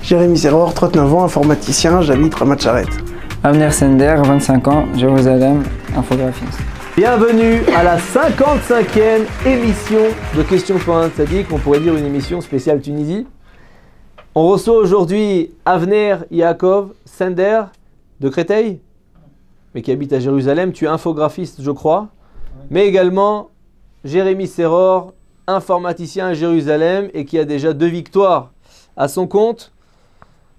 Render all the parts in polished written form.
Jérémy Serror, 39 ans, informaticien, j'habite Ramat Sharet. Avner Sender, 25 ans, Jérusalem, infographiste. Bienvenue à la 55e émission de Questions pour un Tzaddik, on pourrait dire une émission spéciale Tunisie. On reçoit aujourd'hui Avner Yaakov Sender de Créteil, mais qui habite à Jérusalem. Tu es infographiste, je crois, mais également Jérémy Serror, informaticien à Jérusalem et qui a déjà 2 victoires à son compte.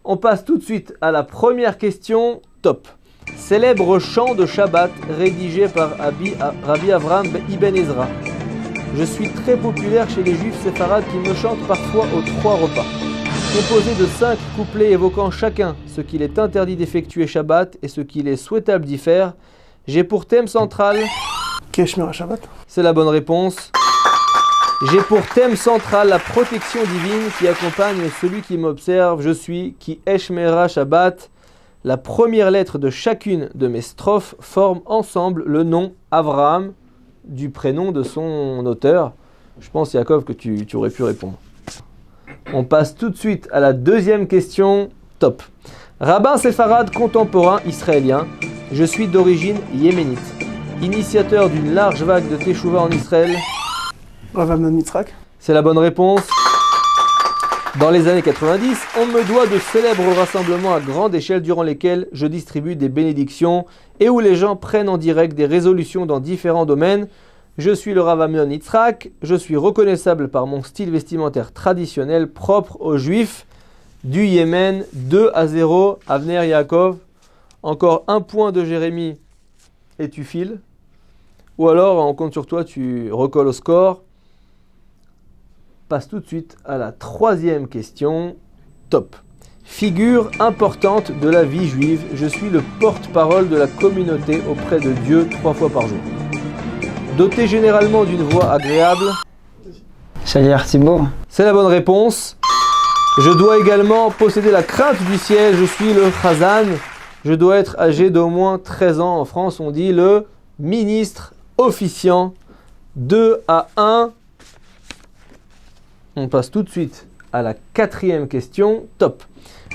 On passe tout de suite à la première question, top. Célèbre chant de Shabbat rédigé par Rabbi Avraham Ibn Ezra. Je suis très populaire chez les juifs séfarades qui me chantent parfois aux 3 repas. Composé de 5 couplets évoquant chacun ce qu'il est interdit d'effectuer Shabbat et ce qu'il est souhaitable d'y faire, j'ai pour thème central... Keshmer Shabbat. C'est la bonne réponse. J'ai pour thème central la protection divine qui accompagne celui qui m'observe. Je suis qui Eshmera Shabbat. La première lettre de chacune de mes strophes forme ensemble le nom Avraham du prénom de son auteur. Je pense, Yaakov, que tu aurais pu répondre. On passe tout de suite à la deuxième question. Top. Rabbin séfarade contemporain israélien. Je suis d'origine yéménite. Initiateur d'une large vague de Teshuvah en Israël. Rav Amnon Yitzhak. C'est la bonne réponse. Dans les années 90, on me doit de célèbres rassemblements à grande échelle durant lesquels je distribue des bénédictions et où les gens prennent en direct des résolutions dans différents domaines. Je suis le Rav Amnon Yitzhak. Je suis reconnaissable par mon style vestimentaire traditionnel propre aux Juifs du Yémen. 2-0, Avner Yaakov. Encore 1 point de Jérémy et tu files. Ou alors, on compte sur toi, tu recolles au score. Passe tout de suite à la 3e question. Top. Figure importante de la vie juive, je suis le porte-parole de la communauté auprès de Dieu 3 fois par jour. Doté généralement d'une voix agréable. Shaliach Tzibur. C'est la bonne réponse. Je dois également posséder la crainte du ciel, je suis le Chazan. Je dois être âgé d'au moins 13 ans. En France, on dit le ministre officiant. 2-1. On passe tout de suite à la 4e question. Top.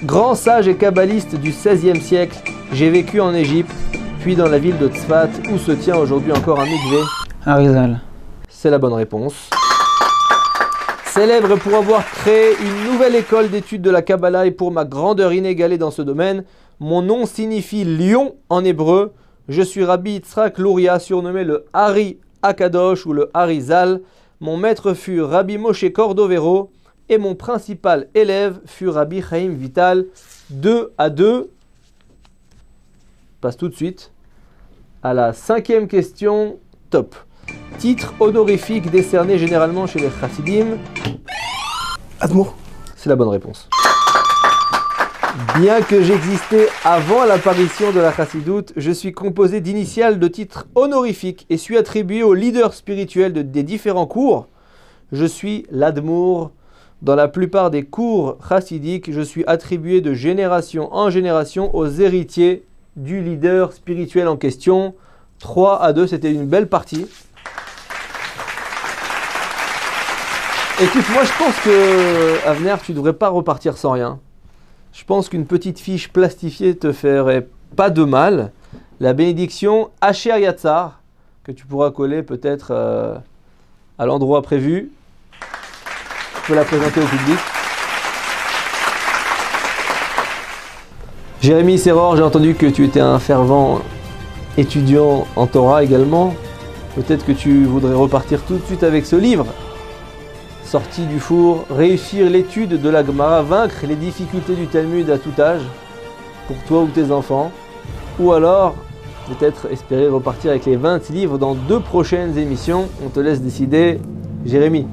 Grand sage et kabbaliste du XVIe siècle, j'ai vécu en Égypte, puis dans la ville de Tzfat, où se tient aujourd'hui encore un mikvé. Arizal. C'est la bonne réponse. Célèbre pour avoir créé une nouvelle école d'études de la Kabbalah et pour ma grandeur inégalée dans ce domaine, mon nom signifie lion en hébreu. Je suis Rabbi Yitzhak Luria, surnommé le Hari Akadosh ou le Harizal. Mon maître fut Rabbi Moshe Cordovero et mon principal élève fut Rabbi Chaim Vital. 2-2. Passe tout de suite à la 5e question. Top. Titre honorifique décerné généralement chez les Chassidim. Admour. C'est la bonne réponse. Bien que j'existais avant l'apparition de la Chassidoute, je suis composé d'initiales de titres honorifiques et suis attribué aux leaders spirituels des différents cours. Je suis l'Admour. Dans la plupart des cours chassidiques, je suis attribué de génération en génération aux héritiers du leader spirituel en question. 3-2, c'était une belle partie. Écoute, moi je pense que, Avner, tu ne devrais pas repartir sans rien. Je pense qu'une petite fiche plastifiée te ferait pas de mal. La bénédiction Asher Yatzar, que tu pourras coller peut-être à l'endroit prévu. Tu peux la présenter au public. Jérémy Serror, j'ai entendu que tu étais un fervent étudiant en Torah également. Peut-être que tu voudrais repartir tout de suite avec ce livre. Sorti du four, réussir l'étude de la Gemara, vaincre les difficultés du Talmud à tout âge, pour toi ou tes enfants. Ou alors, peut-être espérer repartir avec les 20 livres dans 2 prochaines émissions. On te laisse décider, Jérémy.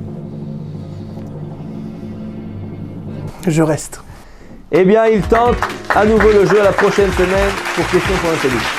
Je reste. Eh bien, il tente à nouveau le jeu à la prochaine semaine pour Question pour un Tzaddik.